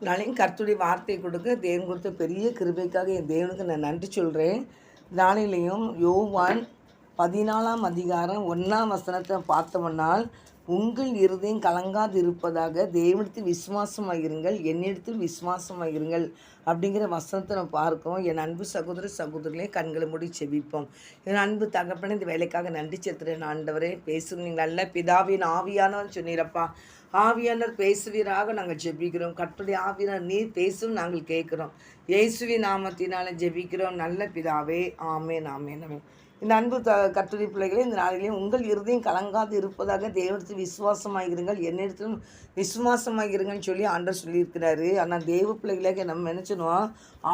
நாளையும் கர்த்தருடைய வார்த்தை கொடுக்க தேவன் கொடுத்த பெரிய கிருபைக்காக என் தேவனுக்கு நான் நன்றி சொல்கிறேன். நாளிலையும் யோவான் 14ஆம் அதிகாரம் 1ஆம் வசனத்தை பார்த்தோம்னால், உங்கள் இருதயம் கலங்காது இருப்பதாக தேவனிடத்தில் விசுவாசமாயிருங்கள், என்னிடத்தில் விசுவாசமாயிருங்கள் அப்படிங்கிற வசனத்தை நம்ம பார்க்கிறோம். என் அன்பு சகோதர சகோதரிகளே, கண்களை மூடி செபிப்போம். என் அன்பு தகப்பனே, இந்த வேலைக்காக நன்றி செலுத்துகிறேன். ஆண்டவரே, பேசும் நீங்கள் நல்ல பிதாவின் ஆவியானவன் சொன்னீரப்பா. ஆவியானவர் பேசுவீராக நாங்கள் ஜெபிக்கிறோம். கர்த்தருடைய ஆவியானவர் நீர் பேசும் நாங்கள் கேட்குறோம். இயேசுவின் நாமத்தினால ஜெபிக்கிறோம் நல்ல பிதாவே. ஆமென், ஆமென், ஆமென். இந்த அன்பு கர்த்தருடைய பிள்ளைகளே, இந்த நாளிலேயும் உங்கள் இருதயம் கலங்காது இருப்பதாக தேவனிடத்தில் விசுவாசமாகிருங்கள், என்னிடத்திலும் விசுவாசமாகிருங்கன்னு சொல்லி ஆண்டவர் சொல்லியிருக்கிறாரு. ஆனால் தேவ பிள்ளைகளாக நம்ம நினச்சணும்,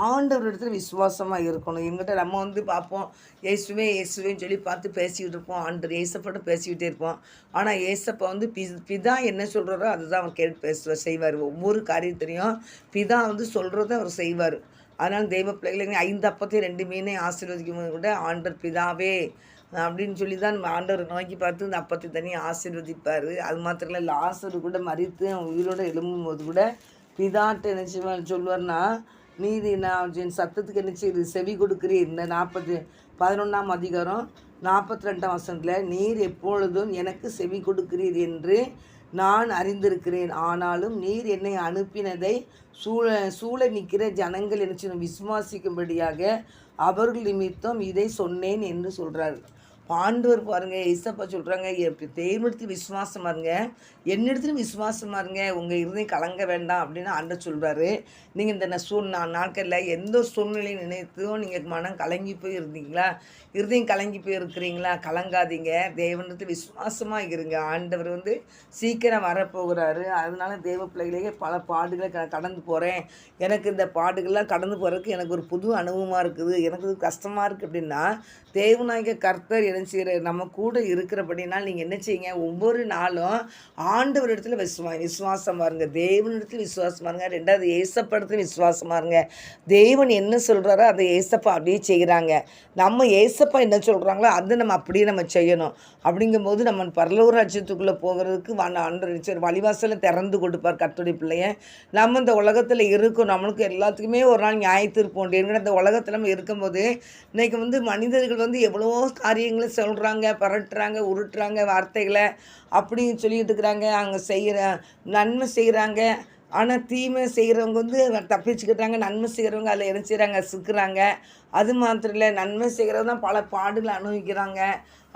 ஆண்டவரிடத்துல விசுவாசமாக இருக்கணும். எங்கிட்ட நம்ம பார்ப்போம், இயேசுவே இயேசுவேன்னு சொல்லி பார்த்து பேசிக்கிட்டு இருப்போம், ஆண்டவர் ஏசப்பட்டு பேசிக்கிட்டே இருப்போம். ஆனால் ஏசப்பா பிதா என்ன சொல்கிறாரோ அதுதான் அவர் கேட்டு செய்வார். ஒவ்வொரு காரியத்திலையும் பிதா சொல்கிறத அவர் செய்வார். அதனால் தெய்வ பிள்ளைகளை 5 அப்பத்தையும் 2 மீனை ஆசீர்வதிக்கும் கூட ஆண்டவர் பிதாவே அப்படின்னு சொல்லி தான் ஆண்டவர் நோக்கி பார்த்து இந்த அப்பத்தை தனியாக ஆசீர்வதிப்பார். அது மாத்திரம் இல்லை, லாசரு கூட மறித்து உயிரோடு எழும்பும்போது கூட பிதாட்ட என்ன சொல்லுவார்னா, நீதி நான் என் சத்தத்துக்கு என்ன செவி கொடுக்குறீர். இந்த 11ஆம் அதிகாரம் 42ஆம் வசனத்தில், நீர் எப்பொழுதும் எனக்கு செவி கொடுக்கிறீர் என்று நான் அறிந்திருக்கிறேன். ஆனாலும் நீர் என்னை அனுப்பினதை சூழ நிற்கிற ஜனங்கள் என்ன விசுவாசிக்கும்படியாக அவர்கள் நிமித்தம் இதை சொன்னேன் என்று சொல்கிறார். ஆண்டவர் பாருங்கள், ஏசப்பா சொல்கிறாங்க, தேவனிடத்தில் விசுவாசமாக இருங்க, என்னிடத்துலையும் விசுவாசமாக இருங்க, உங்கள் இருதயம் கலங்க வேண்டாம் அப்படின்னு ஆண்டவர் சொல்கிறாரு. நீங்கள் இந்த நாட்களில் எந்த ஒரு சூழ்நிலையை நினைத்தும் நீங்கள் மனம் கலங்கி போய் இருந்தீங்களா, இருதயம் கலங்கி போய் இருக்கிறீங்களா? கலங்காதீங்க, தேவனிடத்தில் விசுவாசமாக இருங்க. ஆண்டவர் சீக்கிரம் வரப்போகிறாரு. அதனால தேவ பிள்ளைகளே, பல பாடுகளை கடந்து போகிறேன், எனக்கு இந்த பாடுகள்லாம் கடந்து போகிறதுக்கு எனக்கு ஒரு புது அனுபவமாக இருக்குது, எனக்கு கஷ்டமாக இருக்குது அப்படின்னா, தேவநாயக கர்த்தர் என்ன செய்கிற நம்ம கூட இருக்கிறபடினால் நீங்கள் என்ன செய்யுங்க, ஒவ்வொரு நாளும் ஆண்டவர் இடத்துல விசுவாசமாக இருங்க, தேவனிடத்தில் விசுவாசமாக இருங்க. 2வது ஏசப்படத்தில் விசுவாசமாக இருங்க. தேவன் என்ன சொல்கிறாரோ அதை ஏசப்பா அப்படியே செய்கிறாங்க. நம்ம ஏசப்பா என்ன சொல்கிறாங்களோ அதை நம்ம அப்படியே நம்ம செய்யணும். அப்படிங்கும்போது நம்ம பரலோக ராஜ்யத்துக்குள்ளே போகிறதுக்கு ஆண்டவர் வழிவாசலை திறந்து கொடுப்பார் கர்த்தருடைய பிள்ளைய. நம்ம இந்த உலகத்தில் இருக்கோம், நம்மளுக்கு எல்லாத்துக்குமே ஒரு நாள் நியாயத்தீர்ப்பு உண்டு. என்கிற இந்த உலகத்தில் நம்ம இருக்கும்போது இன்றைக்கி மனிதர்கள் எவ்வளவோ காரியங்களை சொல்கிறாங்க, பரட்டுறாங்க, உருட்டுறாங்க வார்த்தைகளை அப்படின்னு சொல்லிட்டு இருக்கிறாங்க. அங்கே செய்கிற நன்மை செய்கிறாங்க, ஆனால் தீமை செய்கிறவங்க தப்பிச்சுக்கிட்டாங்க, நன்மை செய்கிறவங்க அதில் என்ன செய்கிறாங்க, சிக்கிறாங்க. அது மாத்திரம் இல்லை, நன்மை செய்கிறவங்க தான் பல பாடுகளை அனுபவிக்கிறாங்க.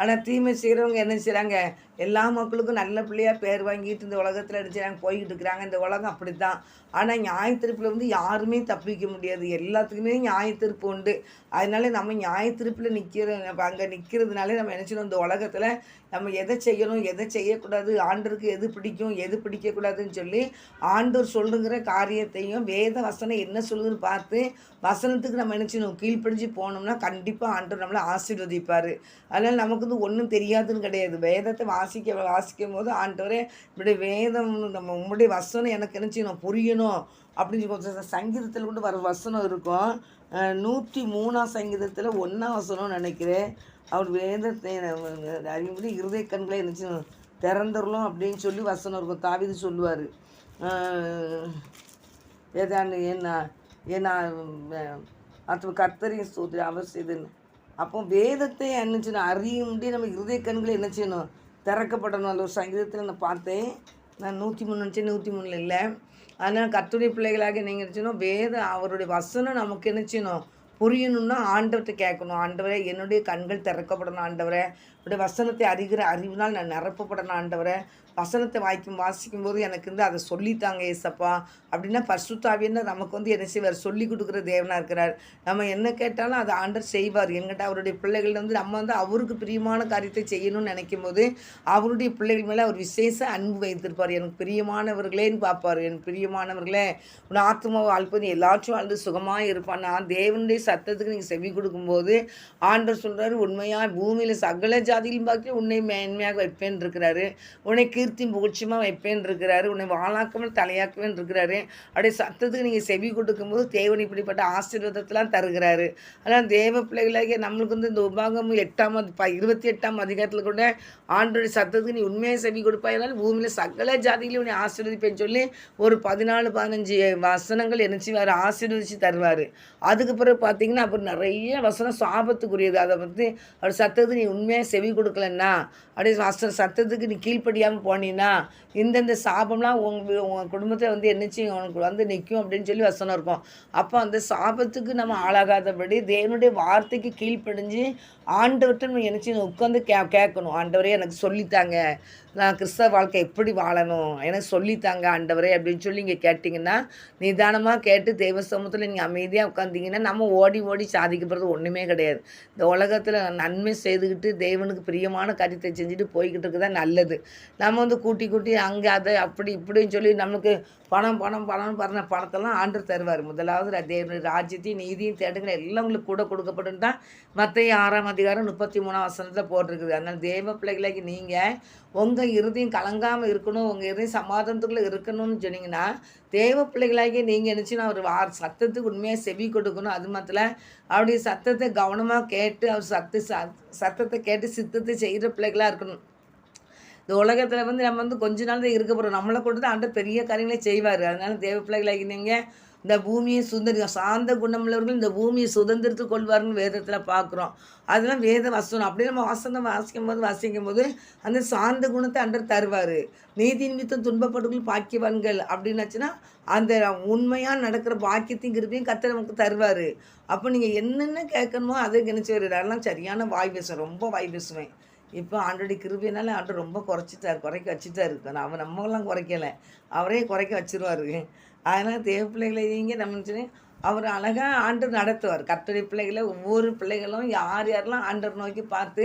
ஆனால் தீமை செய்கிறவங்க என்ன செய்கிறாங்க, எல்லா மக்களுக்கும் நல்ல பிள்ளையாக பேர் வாங்கிட்டு இந்த உலகத்தில் அடிச்சுறாங்க, போய்கிட்டு இருக்கிறாங்க. இந்த உலகம் அப்படி தான். ஆனால் நியாயத்தீர்ப்பில் யாருமே தப்பிக்க முடியாது, எல்லாத்துக்குமே நியாயத்தீர்ப்பு உண்டு. அதனால நம்ம நியாயத்தீர்ப்பில் அங்கே நிற்கிறதுனாலே நம்ம நினச்சிடும், இந்த உலகத்தில் நம்ம எதை செய்யணும், எதை செய்யக்கூடாது, ஆண்டருக்கு எது பிடிக்கும், எது பிடிக்கக்கூடாதுன்னு சொல்லி ஆண்டவர் சொல்லுங்கிற காரியத்தையும் வேத வசனம் என்ன சொல்லுதுன்னு பார்த்து வசனத்துக்கு நம்ம நினச்சிடணும், கீழ்ப்படிஞ்சு போனோம்னா கண்டிப்பாக ஆண்டவர் நம்மளை ஆசீர்வதிப்பார். அதனால் நமக்கு ஒன்றும் தெரியாதுன்னு கிடையாது. வேதத்தை வாசிக்கும் போது ஆண்டவரே இப்படி வேதம் நம்ம உங்களுடைய வசனம் எனக்கு நினச்சிடணும், புரியணும் அப்படின்னு சொல்லி சங்கீதத்தில் கூட வர வசனம் இருக்கும். 103ஆம் சங்கீதத்தில் 1ஆம் வசனம் நினைக்கிறேன். அவர் வேதத்தை அறிவுபடி இருதய கண்களை நினச்சி திறந்துடலாம் அப்படின்னு சொல்லி வசனம் இருக்கும். தாவீது சொல்லுவார், ஏதான்னு ஏன்னா கர்த்தரின் ஸ்தோத்திரம் அவர் செய்துன்னு. அப்போ வேதத்தை என்ன அறியும் முடியும், நம்ம இருதய கண்களை என்ன செய்யணும், திறக்கப்படணும். அதில் ஒரு சங்கீதத்தில் நான் பார்த்தேன், நான் 103 நினச்சேன், 103 இல்லை. அதனால் கர்த்தருடைய பிள்ளைகளாக நீங்கள் நினச்சணும், வேதம் அவருடைய வசனம் நமக்கு என்ன செய்யணும், புரியணும்னா ஆண்டவர்கிட்ட கேட்கணும். ஆண்டவரே, என்னுடைய கண்கள் திறக்கப்படணும், ஆண்டவரே உடைய வசனத்தை அறிகிற அறிவினால் நான் நிரப்பப்படணும், ஆண்டவரே வசனத்தை வாசிக்கும் போது எனக்கு அதை சொல்லித்தாங்க ஏசப்பா அப்படின்னா பரிசுத்த ஆவியானவர் நமக்கு என்ன செய்வார், சொல்லி கொடுக்குற தேவனாக இருக்கிறார். நம்ம என்ன கேட்டாலும் அதை ஆண்டவர் செய்வார். என்கிட்ட அவருடைய பிள்ளைகள் நம்ம அவருக்கு பிரியமான காரியத்தை செய்யணும்னு நினைக்கும் போது அவருடைய பிள்ளைகள் மேலே அவர் விசேஷ அன்பு வைத்திருப்பார். எனக்கு பிரியமானவர்களேன்னு பார்ப்பார். என் பிரியமானவர்களே, உன் ஆத்மாவை வாழ்ப்பது எல்லாற்றும் வாழ்ந்து சுகமாக இருப்பான். நான் தேவனுடைய சத்தத்துக்கு நீங்கள் செவி கொடுக்கும்போது ஆண்டவர் சொல்கிறாரு, உண்மையாக பூமியில் சகல ஜாதியிலும் பார்த்து உன்னை மேன்மையாக வைப்பேன் இருக்கிறாரு. உன்னை கீர்த்தி புகழ்ச்சியமாக வைப்பேன் இருக்கிறாரு. உன்னை வாழாக்காமல் தலையாக்குவேன் இருக்கிறாரு. அப்படியே சத்தத்துக்கு நீங்கள் செவி கொடுக்கும்போது தேவன் இப்படிப்பட்ட ஆசீர்வாதத்தெல்லாம் தருகிறாரு. ஆனால் தேவ பிள்ளைகளாகிய நம்மளுக்கு வந்து இந்த உபாகமம் 28ஆம் அதிகாரத்தில் கூட ஆண்டோடைய சத்தத்துக்கு நீ உண்மையாக செவி கொடுப்பாயினால் பூமியில் சகல ஜாதிகளையும் உன்னை ஆசீர்வதிப்பேன்னு சொல்லி ஒரு 14-15 வசனங்கள் என்ன செய்வார், ஆசீர்வதித்து தருவார். அதுக்கு பிறகு பார்த்தீங்கன்னா அப்புறம் நிறைய வசனம் சாபத்துக்குரியது. அதை வந்து அவர் சத்தத்துக்கு நீ உண்மையாக செவி கொடுக்கலன்னா, அப்படியே சத்தத்துக்கு நீ கீழ்ப்படியாமல் போனீன்னா இந்தந்த சாபம்லாம் உங்கள் குடும்பத்தில் வந்து என்ன செய்யும், உனக்கு வந்து நிற்கும் அப்படின்னு சொல்லி வசனம் இருக்கும். அப்போ அந்த சாபத்துக்கு நம்ம ஆளாகாதபடி தேவனுடைய வார்த்தைக்கு கீழ்ப்படிஞ்சு ஆண்டவர்கிட்ட நம்ம என்ன செய்யணும், உட்காந்து கேட்கணும். ஆண்டவரே எனக்கு சொல்லித்தாங்க, நான் கிறிஸ்தவ வாழ்க்கை எப்படி வாழணும், எனக்கு சொல்லித்தாங்க ஆண்டவரே அப்படின்னு சொல்லி நீங்கள் கேட்டிங்கன்னா, நிதானமாக கேட்டு தெய்வ சமூகத்தில் நீங்கள் அமைதியாக உட்காந்திங்கன்னா நம்ம ஓடி ஓடி சாதிக்கப்படுறது ஒன்றுமே கிடையாது. இந்த உலகத்தில் நன்மை செய்துக்கிட்டு தேவனுக்கு பிரியமான காரியத்தை செஞ்சுட்டு போய்கிட்டு இருக்குதான் நல்லது. நம்ம வந்து கூட்டி கூட்டி அங்கே அதை அப்படி இப்படின்னு சொல்லி நம்மளுக்கு பணம் பண்ண பணத்தெல்லாம் ஆண்டவர் தருவார். முதலாவது தேவனுடைய ராஜ்யத்தையும் நீதியும் தேடுங்கள், எல்லாம் உங்களுக்கு கூட கொடுக்கப்படும் தான் மத்தேயு 6ஆம் அதிகாரம் 33ஆம் வசனத்தில் போட்டிருக்குது. அதனால் தேவ பிள்ளைகளுக்கு நீங்கள் உங்கள் இறுதியும் கலங்காமல் இருக்கணும், உங்கள் இறுதியும் சமாதானத்துக்குள்ளே இருக்கணும்னு சொன்னீங்கன்னா தேவ பிள்ளைகளாகி நீங்கள் நினச்சின்னா அவர் சத்தத்துக்கு உண்மையாக செவி கொடுக்கணும். அது மாத்திரம் அப்படி சத்தத்தை கவனமாக கேட்டு அவர் சத்தத்தை கேட்டு சித்தத்தை செய்கிற பிள்ளைகளாக இருக்கணும். இந்த உலகத்தில் வந்து நம்ம வந்து கொஞ்ச நாள் தான் இருக்க போகிறோம். நம்மளை கொண்டு தான் ஆண்டவர் பெரிய காரியங்களே செய்வார். அதனால தேவ பிள்ளைகளாகி நீங்கள் இந்த பூமியை சாந்த குணமுள்ளவர்கள் இந்த பூமியை சுதந்திரத்து கொள்வார்னு வேதத்தில் பார்க்குறோம். அதெல்லாம் வேத வசனம். அப்படியே நம்ம வசனம் வாசிக்கும் போது அந்த சாந்த குணத்தை ஆண்டவர் தருவார். நீதி நிமித்தம் துன்பப்படுகள் பாக்கியவான்கள் அப்படின்னாச்சுன்னா அந்த உண்மையாக நடக்கிற பாக்கியத்தையும் கிருபையும் கர்த்தர் நமக்கு தருவார். அப்போ நீங்கள் என்னென்ன கேட்கணுமோ அதை கணிச்சு அதெல்லாம் சரியான வாய் பேசுவேன், ரொம்ப வாய் பேசுவேன். இப்போ ஆண்டோடைய கிருபையினால ஆண்டவர் ரொம்ப குறைக்க வச்சுட்டாரு. அவன் நம்மளாம் குறைக்கலை, அவரே குறைக்க வச்சுருவார். அதனால் தேவ பிள்ளைகளை நீங்கள் நம்ம அவர் அழகாக ஆண்டவர் நடத்துவார். கர்த்தருடைய பிள்ளைகளை ஒவ்வொரு பிள்ளைகளும் யாரெல்லாம் ஆண்டவர் நோக்கி பார்த்து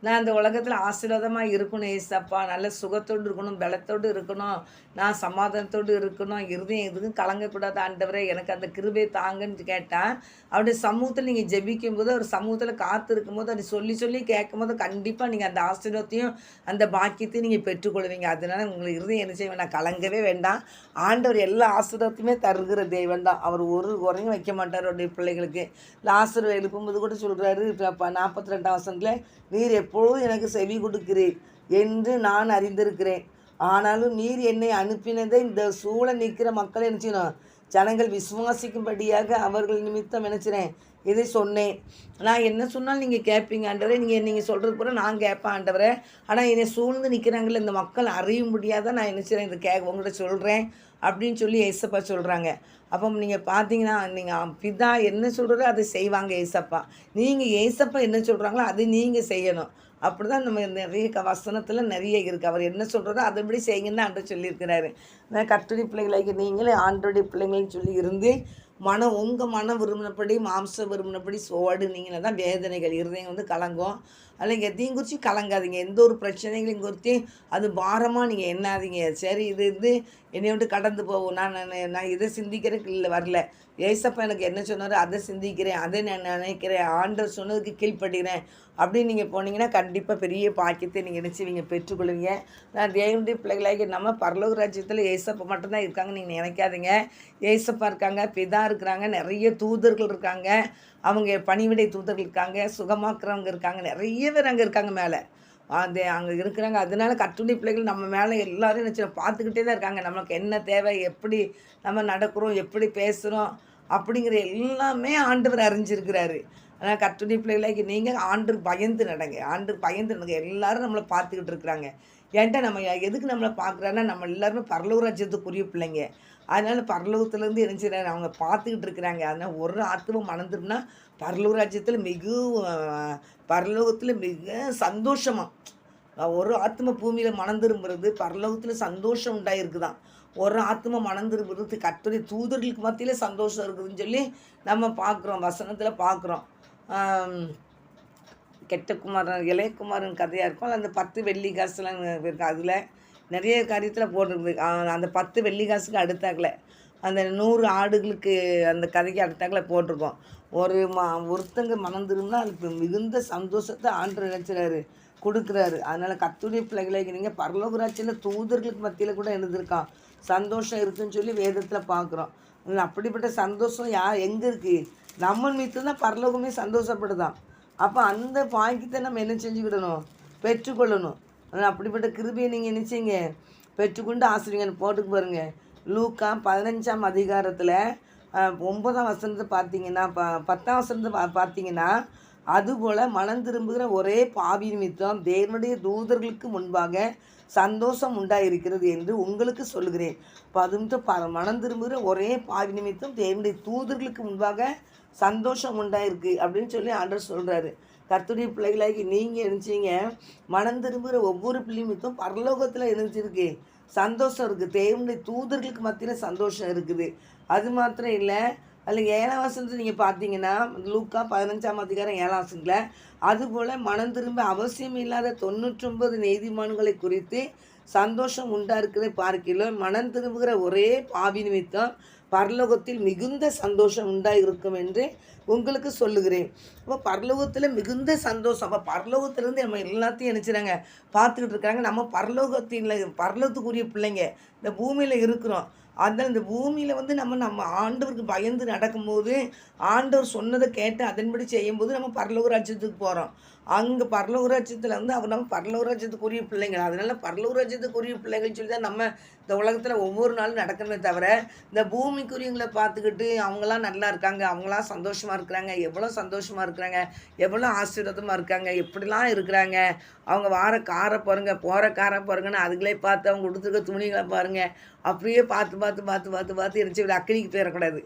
நான் அந்த உலகத்தில் ஆசீர்வாதமாக இருக்கணும் ஏசப்பா, நல்ல சுகத்தோடு இருக்கணும், பலத்தோடு இருக்கணும், நான் சமாதானத்தோடு இருக்கணும், இருதயம் எதுக்கும் கலங்கக்கூடாது ஆண்டவரே, எனக்கு அந்த கிருபை தாங்கன்னு கேட்டால் அவருடைய சமூகத்தில் நீங்கள் ஜெபிக்கும் போது அவர் சமூகத்தில் காத்து இருக்கும்போது அப்படி சொல்லி சொல்லி கேட்கும் போது கண்டிப்பாக நீங்கள் அந்த ஆசீர்வாதத்தையும் அந்த பாக்கியத்தையும் நீங்கள் பெற்றுக்கொள்வீங்க. அதனால உங்களுக்கு இருதயம் என்ன செய்ய வேண்டாம், கலங்கவே வேண்டாம். ஆண்டவர் எல்லா ஆசீர்வாதத்தையுமே தருகிற தெய்வம் தான். அவர் ஒரு குறையும் வைக்க மாட்டார் அவருடைய பிள்ளைகளுக்கு. லாசரு எழுப்பும்போது கூட சொல்கிறாரு 42ஆம் வசனத்தில், நீர் எப்பொழுதும் எனக்கு செவி கொடுக்கிறீர் என்று நான் அறிந்திருக்கிறேன், ஆனாலும் நீர் என்னை அனுப்பினதை இந்த சூழ நிற்கிற மக்களை நினச்சினோம் ஜனங்கள் விசுவாசிக்கும்படியாக அவர்கள் நிமித்தம் நினச்சினேன் இதை சொன்னேன். நான் என்ன சொன்னாலும் நீங்கள் கேட்பீங்க ஆண்டவரே, நீங்கள் சொல்கிறது கூட நான் கேட்பேன் ஆண்டவரே. ஆனால் என்னை சூழ்ந்து நிற்கிறாங்களே இந்த மக்கள் அறிய முடியாத நான் என்ன செய்கிறேன், இதை உங்கள்கிட்ட சொல்கிறேன் அப்படின்னு சொல்லி ஏசப்பா சொல்கிறாங்க. அப்போ நீங்கள் பார்த்தீங்கன்னா நீங்கள் பிதா என்ன சொல்கிறதோ அதை செய்வாங்க ஏசப்பா. நீங்கள் ஏசப்பா என்ன சொல்கிறாங்களோ அதை நீங்கள் செய்யணும். அப்படி தான் நம்ம நிறைய வசனத்தில் நிறைய இருக்குது. அவர் என்ன சொல்கிறதோ அதைப்படி செய்யுங்கன்னு ஆண்டவர் சொல்லியிருக்கிறாரு. கர்த்தருடைய பிள்ளைகளாகி நீங்களே ஆண்டோடைய பிள்ளைங்கள்னு சொல்லி இருந்து உங்கள் மனம் விரும்பினபடி மாம்சம் விரும்பினபடி ஓடுனீங்கன்னா தான் வேதனைகள் இருதயம் வந்து கலங்கும். அதில் எதையும் குறித்து கலங்காதீங்க, எந்த ஒரு பிரச்சனைகளையும் குறித்து அது பாரமாக நீங்கள் எண்ணாதீங்க. சரி இது என்னை விட்டு கடந்து போகும், நான் இதை சிந்திக்கிறதுக்கு இல்லை வரல, ஏசப்பா எனக்கு என்ன சொன்னாரோ அதை சிந்திக்கிறேன், அதை நான் நினைக்கிறேன், ஆண்டவர் சொன்னதுக்கு கீழ்ப்படுகிறேன் அப்படின்னு நீங்கள் போனீங்கன்னா கண்டிப்பாக பெரிய பாக்கியத்தை நீங்கள் நினச்சிவீங்க, பெற்றுக்கொள்வீங்க. நான் தேவனுடைய பிள்ளைகளாகி நம்ம பரலோக ராஜ்யத்தில் ஏசப்பா மட்டும்தான் இருக்காங்க நீங்கள் நினைக்காதீங்க. ஏசப்பா இருக்காங்க, பிதா இருக்கிறாங்க, நிறைய தூதர்கள் இருக்காங்க, அவங்க பணிவிடை தூதர்கள் இருக்காங்க, சுகமாக்குறவங்க இருக்காங்க, நிறைய பேர் அங்கே இருக்காங்க மேலே அங்கே இருக்கிறாங்க. அதனால கர்த்தருடைய பிள்ளைகள் நம்ம மேலே எல்லோரும் நினச்சி பார்த்துக்கிட்டே தான் இருக்காங்க. நம்மளுக்கு என்ன தேவை, எப்படி நம்ம நடக்கிறோம், எப்படி பேசுகிறோம் அப்படிங்கிற எல்லாமே ஆண்டவர் அறிஞ்சிருக்கிறாரு. ஆனால் கர்த்தருடைய பிள்ளைகளாகி நீங்கள் ஆண்டவர் பயந்து நடங்க, எல்லோரும் நம்மளை பார்த்துக்கிட்டு இருக்கிறாங்க. ஏன்ட்டா நம்ம எதுக்கு நம்மளை பார்க்குறாங்கன்னா நம்ம எல்லாருமே பரலோக ராஜ்யத்துக்குரிய பிள்ளைங்க. அதனால் பரலோகத்துலேருந்து நினச்சிடுறாரு அவங்க பார்த்துக்கிட்டு இருக்கிறாங்க. அதனால் ஒரு ஆத்மா மணந்துரும்னா பரலோக ராஜ்யத்தில் பரலோகத்தில் மிக சந்தோஷமாக ஒரு ஆத்மா பூமியில் மணந்திரும்புறது பரலோகத்தில் சந்தோஷம் உண்டாயிருக்குதான். ஒரு ஆத்மா மணந்திரும்புறது கர்த்தருடைய தூதர்களுக்கு மத்தியில் சந்தோஷம் இருக்குதுன்னு சொல்லி நம்ம பார்க்குறோம், வசனத்தில் பார்க்குறோம். கெட்ட குமாரன் இளையகுமாரன் கதையாக இருக்கும். அந்த 10 வெள்ளி காசுலாம் இருக்குது. அதில் நிறைய காரியத்தில் போட்டிருக்குது. அந்த 10 வெள்ளி காசுக்கு அடுத்தாக்கில் அந்த 100 ஆடுகளுக்கு அந்த கதைக்கு அடுத்தாக்கில் போட்டிருக்கோம். ஒருத்தங்க மனம் திரும்பினா அதுக்கு மிகுந்த சந்தோஷத்தை ஆண்டவர் நினைச்சிறாரு. கொடுக்குறாரு. அதனால் கர்த்தருடைய பிள்ளைகளை நீங்கள் பரலோக ராஜ்யத்தில் தூதர்களுக்கு மத்தியில் கூட எழுதியிருக்கான் சந்தோஷம் இருக்குன்னு சொல்லி வேதத்தில் பார்க்குறோம். அப்படிப்பட்ட சந்தோஷம் எங்கே இருக்குது? நம்ம மீது தான் பரலோகமே சந்தோஷப்படுதான். அப்போ அந்த பாக்கியத்தை நம்ம என்ன செஞ்சுக்கிடணும்? பெற்றுக்கொள்ளணும். அப்படிப்பட்ட கிருபையை நீங்கள் என்ன செய்யுங்க? பெற்றுக்கொண்டு ஆசிரியங்கன்னு போட்டுக்கு பாருங்கள். லூக்கா 15ஆம் அதிகாரத்தில் 9ஆம் வசனத்தை பார்த்தீங்கன்னா 10ஆம் வசனத்தை பார்த்தீங்கன்னா, அதுபோல் மனம் திரும்புகிற ஒரே பாவி நிமித்தம் தேவனுடைய தூதர்களுக்கு முன்பாக சந்தோஷம் உண்டாயிருக்கிறது என்று உங்களுக்கு சொல்லுகிறேன். மனம் திரும்புகிற ஒரே பாவி நிமித்தம் தேவனுடைய தூதர்களுக்கு முன்பாக சந்தோஷம் உண்டாயிருக்கு அப்படின்னு சொல்லி ஆண்டவர் சொல்கிறாரு. கர்த்தருடைய பிள்ளைகளாகி நீங்கள் நினச்சிங்க, மனம் திரும்புகிற ஒவ்வொரு பிள்ளைமித்தும் பரலோகத்தில் நினைச்சிருக்கு சந்தோஷம் இருக்குது. தேவனுடைய தூதர்களுக்கு மத்தியில் சந்தோஷம் இருக்குது. அது மாத்திரம் இல்லை, அதில் 7ஆம் வசனத்தை நீங்கள் பார்த்தீங்கன்னா லூக்கா 15ஆம் அதிகாரம் 7ஆம் வசனத்தில், அதுபோல் மனம் திரும்ப அவசியம் இல்லாத 99 நீதிமான்களை குறித்து சந்தோஷம் இருக்கிறதை பார்க்கலாம். மனம் திரும்புகிற ஒரே பாவி நிமித்தம் பரலோகத்தில் மிகுந்த சந்தோஷம் இருக்கும் என்று உங்களுக்கு சொல்லுகிறேன். அப்போ பரலோகத்தில் மிகுந்த சந்தோஷம். அப்போ பரலோகத்திலேருந்து நம்ம எல்லாத்தையும் நினச்சிறாங்க பார்த்துக்கிட்டு இருக்காங்க. நம்ம பரலோகத்துக்குரிய பிள்ளைங்க இந்த பூமியில் இருக்கிறோம். அதனால் இந்த பூமியில் நம்ம ஆண்டவருக்கு பயந்து நடக்கும்போது, ஆண்டவர் சொன்னதை கேட்டு அதன்படி செய்யும்போது நம்ம பரலோக ராஜ்யத்துக்கு போகிறோம். அங்கே பரலோக ராஜ்யத்தில் அவர் நம்ம பரலோக ராஜ்யத்துக்குரிய பிள்ளைங்கள். அதனால் பரலோக ராஜ்யத்துக்குரிய பிள்ளைகள் சொல்லி தான் நம்ம இந்த உலகத்தில் ஒவ்வொரு நாளும் நடக்கணுமே தவிர, இந்த பூமிக்குரியவங்களை பார்த்துக்கிட்டு அவங்களாம் நல்லா இருக்காங்க, அவங்களாம் சந்தோஷமாக இருக்கிறாங்க, எவ்வளோ சந்தோஷமாக இருக்கிறாங்க, எவ்வளோ ஆசீர்வாதமாக இருக்காங்க, எப்படிலாம் இருக்கிறாங்க, அவங்க வார காரை பாருங்கள், போகிற காரை பாருங்கன்னு அதுகளே பார்த்து அவங்க கொடுத்துருக்க துணிகளை பாருங்கள், அப்படியே பார்த்து பார்த்து பார்த்து பார்த்து பார்த்து எரிச்சு விட அக்கனிக்கு போயிடக்கூடாது.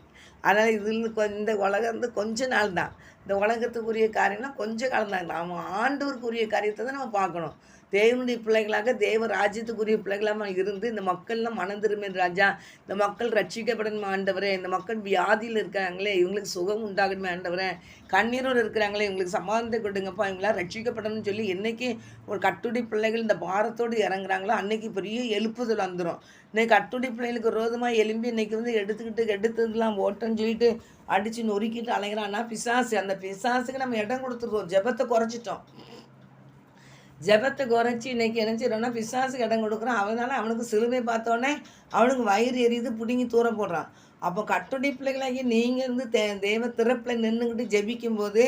அதனால் இதில் இந்த உலகம் கொஞ்ச நாள் தான். இந்த உலகத்துக்குரிய காரியம்லாம் கொஞ்சம் காலம் தான். நம்ம ஆண்டவருக்குரிய காரியத்தை தான் நம்ம பார்க்கணும். தேவனுடைய பிள்ளைகளாக தேவ ராஜ்யத்துக்குரிய பிள்ளைகளாக இருந்து இந்த மக்கள்லாம் மனம் திரும்பின ராஜா, இந்த மக்கள் ரட்சிக்கப்படணுமே ஆண்டவரே, இந்த மக்கள் வியாதியில் இருக்காங்களே இவங்களுக்கு சுகம் உண்டாகணுமே ஆண்டவரே, கண்ணீரோடு இருக்கிறாங்களே இவங்களுக்கு சமாதானத்தை கொடுங்கப்பா, இவங்களாம் ரட்சிக்கப்படணும்னு சொல்லி என்றைக்கு ஒரு கட்டுடி பிள்ளைகள் இந்த பாரத்தோடு இறங்குறாங்களோ அன்றைக்கி பெரிய எழுப்புதல் வந்துடும். இன்றைக்கி கட்டுடி பிள்ளைகளுக்கு விரோதமாக எலும்பி இன்றைக்கி எடுத்ததுலாம் ஓட்டன்னு சொல்லிட்டு அடித்து நொறுக்கிட்டு அலைகிறான்னா பிசாசு. அந்த பிசாசுக்கு நம்ம இடம் கொடுத்துருக்கோம், ஜெபத்தை குறைச்சிட்டோம். ஜெபத்தை குறைச்சி இன்றைக்கி நினச்சிடோன்னா பிசாசுக்கு இடம் கொடுக்குறான். அதனால் அவனுக்கு சிலுவை பார்த்தோன்னே அவனுக்கு வயிறு எரியுது, பிடுங்கி தூர போடுறான். அப்போ கட்டுடி பிள்ளைகளாகி நீங்கள் தேவ திறப்பில் நின்றுக்கிட்டு ஜெபிக்கும்போது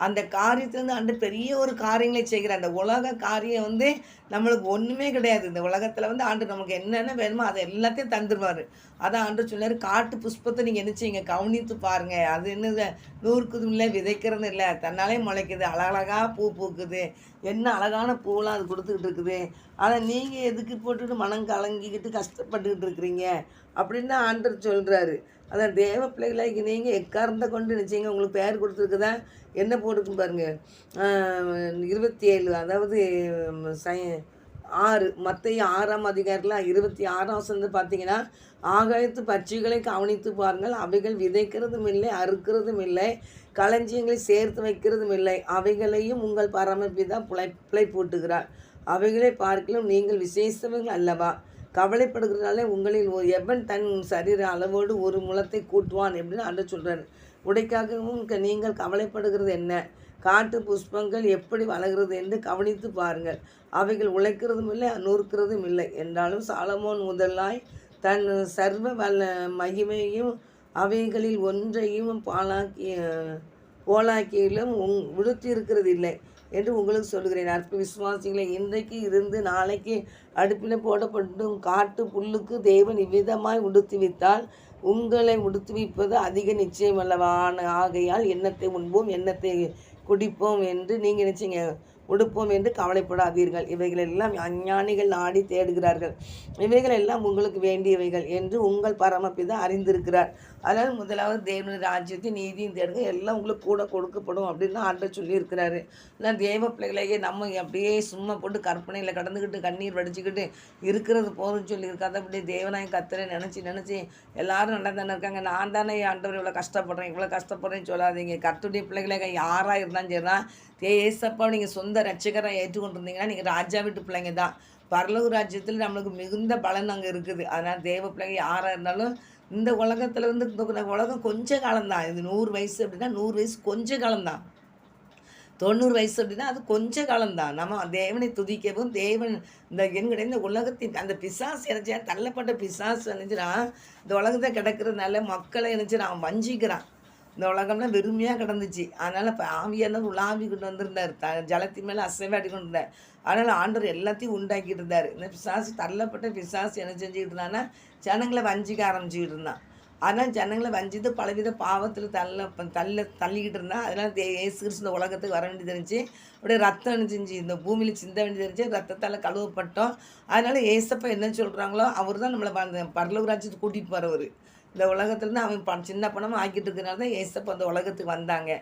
அந்த காரியத்துலேருந்து ஆண்டு பெரிய ஒரு காரியங்களை செய்கிற அந்த உலக காரியம் நம்மளுக்கு ஒன்றுமே கிடையாது. இந்த உலகத்தில் ஆண்டு நமக்கு என்னென்ன வேணுமோ அதை எல்லாத்தையும் தந்துடுவார். அதான் ஆண்டு சொன்னார், காட்டு புஷ்பத்தை நீங்கள் என்ன செய்யுங்க, கவனித்து பாருங்கள். அது என்னது, நூறுக்குதும் இல்லை, விதைக்கிறது இல்லை, தன்னாலே முளைக்குது, அழகழகாக பூ பூக்குது, என்ன அழகான பூவெலாம் அது கொடுத்துக்கிட்டு இருக்குது. ஆனால் நீங்கள் எதுக்கு போட்டுக்கிட்டு மனம் கலங்கிக்கிட்டு கஷ்டப்பட்டுக்கிட்டு இருக்கிறீங்க அப்படின்னு தான் ஆண்டவர் சொல்கிறாரு. அதான் தேவ பிள்ளைகளாகி நீங்கள் எக்காரந்த கொண்டு நினச்சிங்க, உங்களுக்கு பேர் கொடுத்துருக்குதா என்ன போட்டுக்குன்னு பாருங்கள். 27 அதாவது 6 மத்தேயு 6ஆம் அதிகாரத்தில் 26ஆம் வசனம் பார்த்தீங்கன்னா, ஆகாயத்து பட்சிகளை கவனித்து பாருங்கள், அவைகள் விதைக்கிறதும் இல்லை, அறுக்கிறதும் இல்லை, களஞ்சியங்களை சேர்த்து வைக்கிறதும் இல்லை, அவைகளையும் உங்கள் பரமபிதா பிழைப்பூட்டுகிறார். அவைகளை பார்க்கலும் நீங்கள் விசேஷவர்கள் அல்லவா? கவலைப்படுகிறதுனால உங்களில் எவன் தன் சரீர அளவோடு ஒரு முளத்தை கூட்டுவான் அப்படின்னு ஆண்டவர் சொல்கிறார். உடைக்காகவும் நீங்கள் கவலைப்படுகிறது என்ன? காட்டு புஷ்பங்கள் எப்படி வளர்கிறது என்று கவனித்து பாருங்கள், அவைகள் உழைக்கிறதும் இல்லை, நூற்கிறதும் இல்லை என்றாலும் சாலமோன் முதலாய் தன் சர்வ மகிமையும் அவைகளில் ஒன்றையும் போலாக்கியிலும் விடுத்திருக்கிறது இல்லை என்று உங்களுக்கு சொல்கிறேன். அற்ப விசுவாசிகளை இன்றைக்கு இருந்து நாளைக்கு அடுப்பில் போடப்பட்டும் காட்டு புல்லுக்கு தேவன் இவ்விதமாய் உடுத்துவித்தால் உங்களை உடுத்துவிப்பது அதிக நிச்சயம் அல்லவான. ஆகையால் எண்ணத்தை உண்போம், எண்ணத்தை குடிப்போம் என்று நீங்கள் நினச்சிங்க, உடுப்போம் என்று கவலைப்படாதீர்கள். இவைகளெல்லாம் அஞ்ஞானிகள் நாடி தேடுகிறார்கள், இவைகள் எல்லாம் உங்களுக்கு வேண்டியவைகள் என்று உங்கள் பரமபிதா அறிந்திருக்கிறார். அதனால் முதலாவது தேவனுடைய ராஜ்யத்தை நீதியும் தேடுங்க, எல்லாம் உங்களுக்கு கூட கொடுக்கப்படும் அப்படின்னு ஆண்டவர் சொல்லியிருக்கிறாரு. இல்லை தேவ பிள்ளைகளையே நம்ம அப்படியே சும்மா போட்டு கற்பனையில் கடந்துக்கிட்டு கண்ணீர் வடிச்சுக்கிட்டு இருக்கிறது போதும்னு சொல்லியிருக்காது. அப்படியே தேவனாய் கத்தரை நினச்சி எல்லாரும் நல்லா தானே இருக்காங்க, நான் தானே ஆண்டவர் இவ்வளோ கஷ்டப்படுறேன்னு சொல்லாதீங்க. கர்த்தருடைய பிள்ளைகளை யாராக இருந்தாலும் சரி தான், ஏசப்பா நீங்கள் சொந்த ரட்சகராக ஏற்றுக்கொண்டிருந்தீங்கன்னா நீங்கள் ராஜா வீட்டு பிள்ளைங்க தான். பரலோக ராஜ்யத்தில் நம்மளுக்கு மிகுந்த பலன் அங்கே இருக்குது. அதனால் தேவ பிள்ளைங்க யாராக இருந்தாலும் இந்த உலகத்தில் இந்த உலகம் கொஞ்ச காலம்தான். இது 100 வயசு அப்படின்னா 100 வயசு கொஞ்ச காலம்தான். 90 வயசு அப்படின்னா அது கொஞ்ச காலம்தான். நம்ம தேவனை துதிக்கவும், தேவன் என்கிட்ட இந்த உலகத்தின் அந்த பிசாசு எனச்சா தள்ளப்பட்ட பிசாசு நினைச்சுறான், இந்த உலகத்தை கிடக்கிறதுனால மக்களை நினைச்சுறான் அவன் வஞ்சிக்கிறான். இந்த உலகம்லாம் வெறுமையாக கிடந்துச்சு. அதனால் இப்போ ஆவியானவர் உலாவி கொண்டு வந்திருந்தார். ஜலத்தின் மேலே அசைவாடி கொண்டு இருந்தார். அதனால் ஆண்டவர் எல்லாத்தையும் உண்டாக்கிட்டு இருந்தார். இந்த பிசாசு தள்ளப்பட்ட பிசாசு என்ன செஞ்சுக்கிட்டு இருந்தான்னா, ஜனங்களை வஞ்சிக்க ஆரம்பிச்சுக்கிட்டு இருந்தான். ஆனால் ஜனங்களை வஞ்சித்து பலவித பாவத்தில் தள்ளிக்கிட்டு இருந்தான். அதனால் இயேசு கிறிஸ்து இந்த உலகத்துக்கு வர வேண்டியது இருந்துச்சு. அப்படியே ரத்தம் என்ன செஞ்சு இந்த பூமியில் சிந்த வேண்டியது இருந்துச்சு. ரத்தத்தால் கழுவப்பட்டோம். அதனால் ஏசப்பா என்ன சொல்கிறாங்களோ அவர் தான் நம்மளை அந்த பரலோக ராஜ்யத்துக்கு கூட்டிகிட்டு போகிறவர். இந்த உலகத்துலேருந்து அவன் சின்ன பணமாக ஆக்கிட்டு இருக்கிறனால தான் ஏசப்பா அந்த உலகத்துக்கு வந்தாங்க.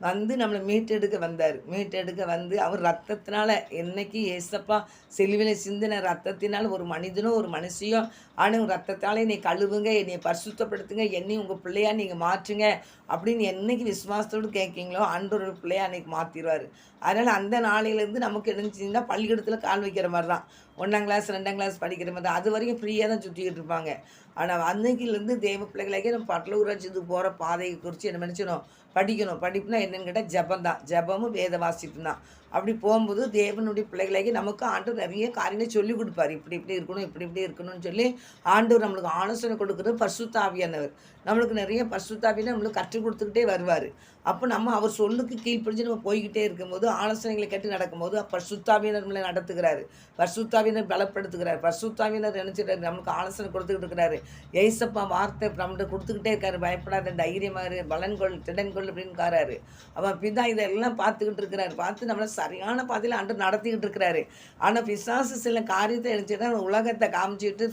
வந்து நம்மளை மீட்டெடுக்க வந்தார். மீட்டெடுக்க வந்து அவர் ரத்தத்தினால என்னைக்கு ஏசப்பா சிலுவையில் சிந்தின ரத்தத்தினால் ஒரு மனிதனோ ஒரு மனுஷியோ ஆனால் ரத்தத்தால் என்னை கழுவுங்க, என்னை பரிசுத்தப்படுத்துங்க, என்னையும் உங்கள் பிள்ளையா நீங்கள் மாற்றுங்க அப்படின்னு என்னைக்கு விசுவாசத்தோடு கேட்கீங்களோ ஆண்டவரோட பிள்ளையா அன்றைக்கி மாற்றிடுவார். அதனால் அந்த நாளையிலேருந்து நமக்கு என்னச்சுன்னா பள்ளிக்கூடத்தில் கால் வைக்கிற மாதிரி தான். 1ஆம் கிளாஸ் 2ஆம் கிளாஸ் படிக்கிற மாதிரி தான். அது வரைக்கும் ஃப்ரீயாக தான் சுற்றிக்கிட்டு இருப்பாங்க. ஆனால் அன்னைக்கிலேருந்து தேவ பிள்ளைகளாக்கி நம்ம பரலோக ராஜ்யத்துக்கு போகிற பாதையை குறித்து என்ன நினச்சிடணும், படிக்கணும். படிப்புனா என்னென்னு கேட்டால் ஜபம் தான். ஜபமும் வேத வாசிப்பும் தான். அப்படி போகும்போது தேவனுடைய பிள்ளைகளாகி நமக்கு ஆண்டவர் நிறைய காரியங்களை சொல்லிக் கொடுப்பார். இப்படி இப்படி இருக்கணும், இப்படி இப்படி இருக்கணும்னு சொல்லி ஆண்டவர் நம்மளுக்கு ஆலோசனை கொடுக்குறது பரிசுத்த ஆவியானவர். நம்மளுக்கு நிறைய பரிசுத்த ஆவியை நம்மளுக்கு கற்றுக் கொடுத்துக்கிட்டே வருவார். அப்போ நம்ம அவர் சொல்லுக்கு கீழ்ப்படிஞ்சு நம்ம போய்கிட்டே இருக்கும்போது ஆலோசனைகளை கேட்டு நடக்கும்போது பரிசுத்த ஆவியினர் நம்மளை நடத்துகிறாரு. பரிசுத்த ஆவியினர் பலப்படுத்துகிறார். பரிசுத்த ஆவியினர் நினச்சிட்டாரு நம்மளுக்கு ஆலோசனை கொடுத்துக்கிட்டு இருக்கிறாரு. ஏசப்பா வார்த்தை நம்மகிட்ட கொடுத்துக்கிட்டே இருக்காரு. பயப்படாத, தைரியமாரு, பலன்கொள், திடன்கொள் அப்படின்னு காராரு. அவன் பிதா இதெல்லாம் பார்த்துக்கிட்டு இருக்கிறாரு. பார்த்து நம்மளை சரியான பாதையில் ஆண்டு நடத்திக்கிட்டு இருக்கிறாரு. ஆனால் பிசாசு சில காரியத்தை நினச்சிட்டு அந்த உலகத்தை காமிச்சிட்டு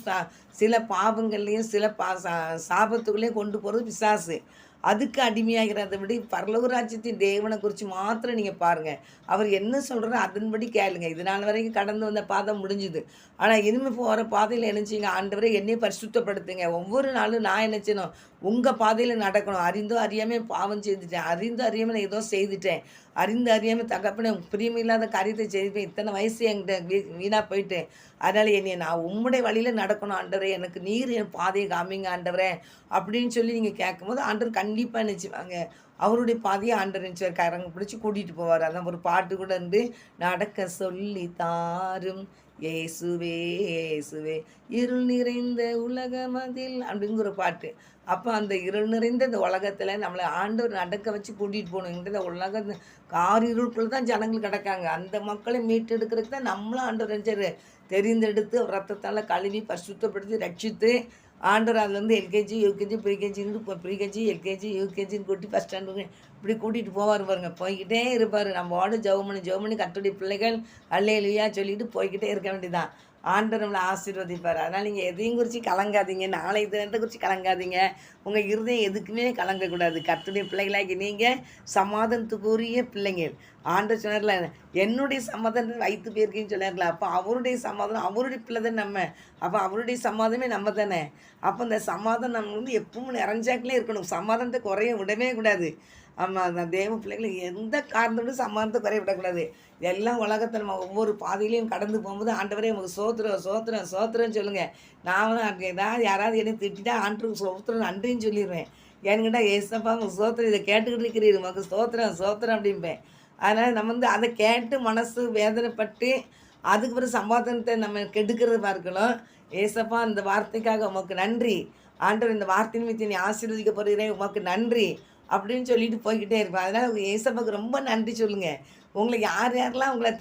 சில பாவங்கள்லேயும் சில சாபத்துக்குள்ளேயும் கொண்டு போகிறது பிசாசு. அதுக்கு அடிமையாகிறத விட பரலோக ராஜ்யத்தின் தேவனை குறித்து மாத்திரம் நீங்கள் பாருங்கள். அவர் என்ன சொல்கிறாரோ அதன்படி கேளுங்க. இது நாள் வரைக்கும் கடந்து வந்த பாதை முடிஞ்சுது. ஆனால் இனிமேல் போகிற பாதையில் என்னச்சிங்க, ஆண்டவரை என்னையை பரிசுத்தப்படுத்துங்க. ஒவ்வொரு நாளும் நான் என்ன செய்யணும், உங்கள் பாதையில் நடக்கணும். அறிந்தோ அறியாமல் பாவம் செய்துட்டேன், அறிந்தோ அறியாமல் நான் ஏதோ செய்துட்டேன், அறிந்து அறியாமல் தகப்பனே பிரியமில்லாத காரியத்தை செய்துப்பேன், இத்தனை வயசு என்கிட்ட வீணாக போயிட்டேன். அதனால் என்னை நான் உம்முடைய வழியில் நடக்கணும் ஆண்டவரே, எனக்கு நீர் என் பாதையை காமிங்க ஆண்டவரே அப்படின்னு சொல்லி நீங்கள் கேட்கும்போது ஆண்டவர் கண்டிப்பாக நினச்சிவாங்க அவருடைய பாதையை ஆண்டவர் நினச்சிவார். கரங்க பிடிச்சி கூட்டிகிட்டு போவார். அதான் ஒரு பாட்டு கூட இருந்து, நடக்க சொல்லி தாரும் ஏசுவே ஏசுவே இருள் நிறைந்த உலகமதில் அப்படிங்கிற ஒரு பாட்டு. அப்போ அந்த இருள் நிறைந்த இந்த உலகத்தில் நம்மளை ஆண்டவர் நடக்க வச்சு கூட்டிகிட்டு போகணும். இந்த உலக காரிருளுக்குள்ள தான் ஜனங்கள் கிடக்காங்க. அந்த மக்களை மீட்டெடுக்கிறதுக்கு தான் நம்மளும் ஆண்டவர் நினச்சாரு தெரிந்தெடுத்து ரத்தத்தால் கழுவி பரிசுத்தப்படுத்தி ரட்சித்து ஆண்டவர் அதுலேருந்து எல்கேஜி யூகேஜி ப்ரீகேஜி எல்கேஜி யூகேஜின்னு கூட்டி ஃபஸ்ட் ஸ்டாண்டர்டு இப்படி கூட்டிகிட்டு போவார் பாருங்க. போய்கிட்டே இருப்பார். நம்மளோட ஜெபமணி கர்த்தருடைய பிள்ளைகள் அல்லேலூயா சொல்லிட்டு போய்கிட்டே இருக்க வேண்டியதான். ஆண்டவர் நம்மளை ஆசீர்வதிப்பார். அதனால் நீங்கள் எதையும் குறித்து கலங்காதீங்க, நாளை தினத்தை குறித்து கலங்காதீங்க. உங்கள் இருதயம் எதுக்குமே கலங்கக்கூடாது. கர்த்தருடைய பிள்ளைகளாகி நீங்கள் சமாதானத்துக்குரிய பிள்ளைங்கள். ஆண்டவர் சொன்னார்ல, என்னுடைய சமாதானத்தை வைத்து போயிருக்கேன்னு சொன்னார்ல. அப்போ அவருடைய சமாதானம், அவருடைய பிள்ளை தான் நம்ம. அப்போ அவருடைய சமாதானமே நம்ம தானே. அப்போ இந்த சமாதானம் நம்ம வந்து எப்பவும் நிறைஞ்சாக்கிலே இருக்கணும். சமாதானத்தை குறைய விடவே கூடாது. ஆமாம், அந்த தேவ பிள்ளைகளை எந்த காரணத்தோடு சமாதானத்தை குறைய விடக்கூடாது. எல்லாம் உலகத்தில் நம்ம ஒவ்வொரு பாதையிலையும் கடந்து போகும்போது ஆண்டவரே உங்களுக்கு சோத்திரம்னு சொல்லுங்கள். நான் ஏதாவது யாராவது என்னை திட்டா ஆண்டவருக்கு சோத்திரம் நன்றின்னு சொல்லிடுவேன். ஏன்னுக்கிட்டா ஏசப்பா உங்கள் சோத்திரம் இதை கேட்டுக்கிட்டு இருக்கிறீர், உங்களுக்கு சோத்திரம் அப்படிம்பேன். அதனால் நம்ம வந்து அதை கேட்டு மனசு வேதனைப்பட்டு அதுக்கு பிறகு சமாதானத்தை நம்ம கெடுக்கிறது பார்க்கலாம். ஏசப்பா இந்த வார்த்தைக்காக உமக்கு நன்றி ஆண்டவர், இந்த வார்த்தையின் மீது நீ ஆசீர்வதிக்க போகிறீரேன், உமக்கு நன்றி அப்படின்னு சொல்லிட்டு போய்கிட்டே இருப்பேன். அதனால் ஏசப்பாவுக்கு ரொம்ப நன்றி சொல்லுங்கள். உங்களுக்கு யாரெல்லாம் உங்களை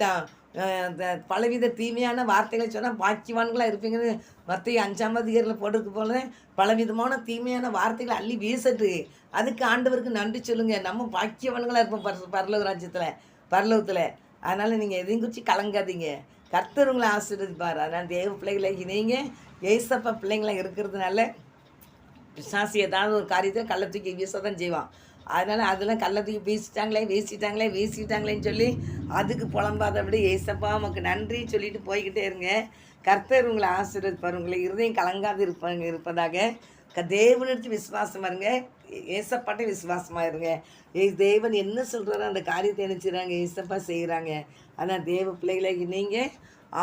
பலவித தீமையான வார்த்தைகளை சொன்னால் பாக்கியவான்களாக இருப்பீங்கன்னு மத்திய 5ஆம் அதிகாரத்தில் போட்டிருக்கு போல பலவிதமான தீமையான வார்த்தைகளை அள்ளி வீசட்டு அதுக்கு ஆண்டவருக்கு நன்றி சொல்லுங்கள். நம்ம பாக்கியவான்களாக இருப்போம் பரலோகத்தில். அதனால் நீங்கள் எதையும் குறித்து கலங்காதீங்க. கர்த்தர் உங்களை ஆசீர்வதிப்பார். அதனால் தேவ பிள்ளைகளை நீங்கள் ஏசப்பா பிள்ளைங்களாக இருக்கிறதுனால பிசாசு ஏதாவது ஒரு காரியத்தில் கள்ள தூக்கி வீச தான் செய்வான். அதனால் அதெல்லாம் கள்ள தூக்கி வீசிட்டாங்களேன்னு சொல்லி அதுக்கு புலம்பாத விட ஏசப்பா நமக்கு நன்றி சொல்லிட்டு போய்கிட்டே இருங்க. கர்த்தர் உங்களை ஆசீர்வதிப்பார். உங்களை இருதயம் கலங்காது இருப்பதாக தேவனிடத்து விசுவாசமாக இருங்க. ஏசப்பாட்டே விசுவாசமாக இருங்க. தேவன் என்ன சொல்கிறாரோ அந்த காரியத்தை நினச்சிடுறாங்க, ஏசப்பா செய்கிறாங்க. ஆனால் தேவ பிள்ளைகளை நீங்கள்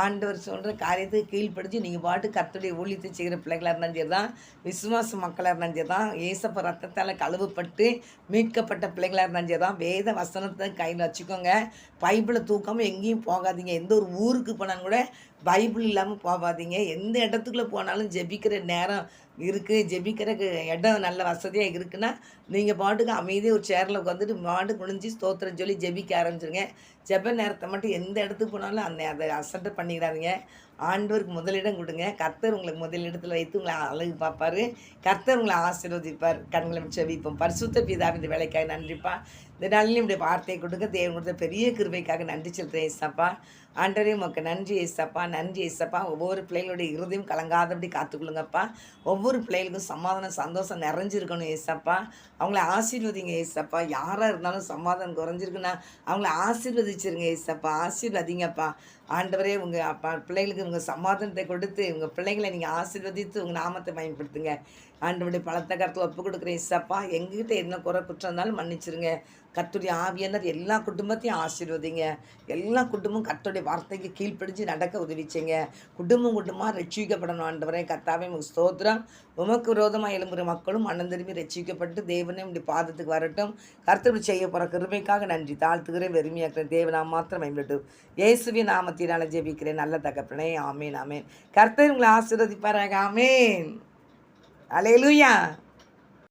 ஆண்டவர் சொல்கிற காரியத்துக்கு கீழ்ப்படிச்சு நீங்கள் பாட்டு கர்த்தருடைய ஊழியத்தை செய்கிற பிள்ளைகளாக இருந்தாலும் சரி தான், விசுவாச மக்களாக இருந்தாலும் சரி தான், ஏசப்ப ரத்தத்தால் கழுவப்பட்டு மீட்கப்பட்ட பிள்ளைகளாக இருந்தாலும் சரி தான், வேத வசனத்தை கையில் வச்சுக்கோங்க. பைபிளை தூக்காமல் எங்கேயும் போகாதீங்க. எந்த ஒரு ஊருக்கு போனாலும் கூட பைபிள் இல்லாமல் போகாதீங்க. எந்த இடத்துக்குள்ளே போனாலும் ஜெபிக்கிற நேரம் இருக்குது, ஜெபிக்கிறக்கு இடம் நல்ல வசதியாக இருக்குன்னா நீங்கள் பாட்டுக்கு அமைதியாக ஒரு சேரில் உட்காந்துட்டு பாட்டுக்கு குனிஞ்சு ஸ்தோத்திரம் சொல்லி ஜெபிக்க ஆரம்பிச்சிருங்க. ஜெப நேரத்தை மட்டும் எந்த இடத்துக்கு போனாலும் அதை அசட்டை பண்ணிடாதீங்க. ஆண்டவருக்கு முதலிடம் கொடுங்க. கர்த்தர் உங்களுக்கு முதலிடத்தில் வைத்து உங்களை அழகு பார்ப்பார். கர்த்தர் உங்களை ஆசீர்வதிப்பார். கண்களை செபிப்போம். பரிசுத்த பிதாவின் இந்த வேலைக்காக நன்றிப்பா. இந்த நாளிலும் இப்படி வார்த்தையை கொடுக்க தேவன் கொடுத்த பெரிய கிருபைக்காக நன்றி செலுத்துகிறேன் ஏசப்பா. ஆண்டவரே உமக்கு நன்றி ஏசப்பா, நன்றி ஏசப்பா. ஒவ்வொரு பிள்ளைகளுடைய இருதயம் கலங்காதபடி காத்துக்கொள்ளுங்கப்பா. ஒவ்வொரு பிள்ளைகளுக்கும் சமாதானம் சந்தோஷம் நிறைஞ்சிருக்கணும் ஏசப்பா. அவங்கள ஆசீர்வதிங்க ஏசப்பா. யாராக இருந்தாலும் சமாதானம் குறைஞ்சிருக்குன்னா அவங்கள ஆசீர்வதிச்சிருங்க ஏசப்பா. ஆசீர்வதிங்கப்பா. ஆண்டவரே உங்கள் அப்பா பிள்ளைகளுக்கு உங்கள் சமாதானத்தை கொடுத்து உங்கள் பிள்ளைங்களை நீங்கள் ஆசீர்வதித்து உங்கள் நாமத்தை பயன்படுத்துங்க. ஆண்டவருடைய பலத்த கருத்தில் ஒப்பு கொடுக்குறேன் ஏசப்பா. எங்ககிட்ட என்ன குறை குற்றம் இருந்தாலும் மன்னிச்சிருங்க. கர்த்தருடைய ஆவியானவர் எல்லா குடும்பத்தையும் ஆசீர்வதிங்க. எல்லா குடும்பமும் கர்த்தருடைய வார்த்தைக்கு கீழ்ப்பிடிச்சு நடக்க உதவிச்சிங்க. குடும்பமாக ரட்சிக்கப்படணும். ஆண்டவரே கர்த்தாவே உங்கள் ஸ்தோத்திரம். உமக்கு விரோதமாக எழும்புகிற மக்களும் மனம் திரும்பி ரட்சிக்கப்பட்டு தேவனே இப்படி பாதத்துக்கு வரட்டும். கர்த்தர் செய்ய போகிற கிருபைக்காக நன்றி தாழ்த்துகிறேன், வெறுமையாக்குறேன். தேவனாம் மாத்திரம் பயன்பட்டு இயேசுவின் நாமத்தினால ஜெபிக்கிறேன் நல்ல தகப்பனே. ஆமேன் ஆமேன். கர்த்தர் உங்களை ஆசீர்வதிப்பாராக. ஆமேன். அல்லேலூயா.